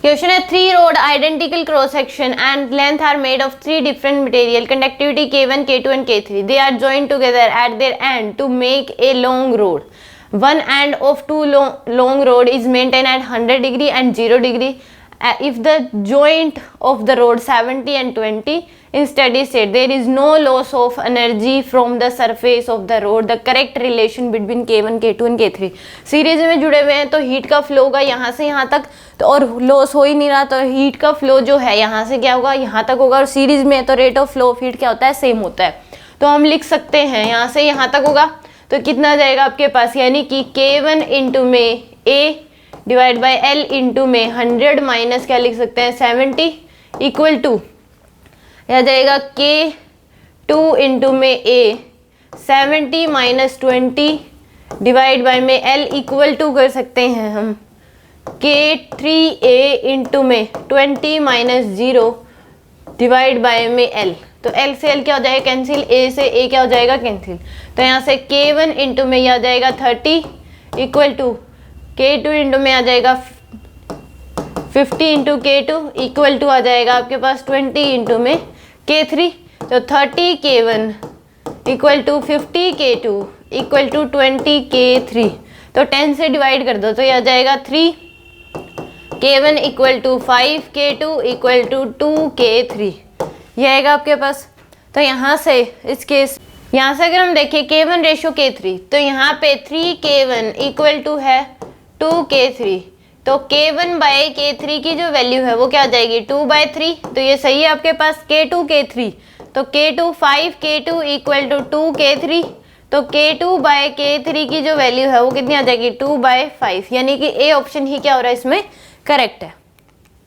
Question है 3 rod identical cross section and length are made of 3 different material, conductivity K1, K2 and K3. They are joined together at their end to make a long road. One end of two long road is maintained at 100 degree and 0 degree. If the joint of the road 70 and 20 in steady state, there is no loss of energy from the surface of the road. The correct relation between K1, K2 and K3. Series में जुड़े हुए हैं तो heat का flow होगा यहाँ से यहाँ तक, तो और लॉस हो ही नहीं रहा, तो हीट का फ्लो जो है यहाँ से क्या होगा यहाँ तक होगा, और सीरीज में तो rate of flow of heat क्या होता है, सेम होता है. तो हम लिख सकते हैं यहाँ से यहाँ तक होगा तो कितना जाएगा आपके पास, यानी कि K1 इंटू में A divide by L into में 100 माइनस क्या लिख सकते हैं 70 इक्वल टू यह जाएगा K2 इंटू में A 70 माइनस 20 डिवाइड बाई में L इक्वल टू कर सकते हैं हम K3A इंटू में 20 माइनस 0 डिवाइड बाई में L. तो L से L क्या हो जाएगा कैंसिल, A से A क्या हो जाएगा कैंसिल. तो यहाँ से K1 इंटू में यह आ जाएगा 30 इक्वल टू K2 इंटू में आ जाएगा 50 इंटू K2 इक्वल टू आ जाएगा आपके पास 20 इंटू में K3. तो 30 K1 equal to 50 K2 equal to 20 K3. तो 10 से डिवाइड कर दो तो यह आ जाएगा 3 K1 equal to 5 K2 equal to 2 K3. यह आएगा आपके पास. तो यहाँ से इस केस यहाँ से अगर हम देखें K1 रेशो K3 तो यहाँ पे 3 K1 इक्वल टू है 2 K3. तो K1 बाई K3 की जो वैल्यू है वो क्या आ जाएगी 2 बाई 3. तो ये सही है आपके पास. K2 K3 तो K2 5 K2 equal to 2 K3. तो K2 बाई K3 की जो वैल्यू है वो कितनी आ जाएगी 2 बाई 5, यानी कि ए ऑप्शन ही क्या हो रहा है इसमें करेक्ट है.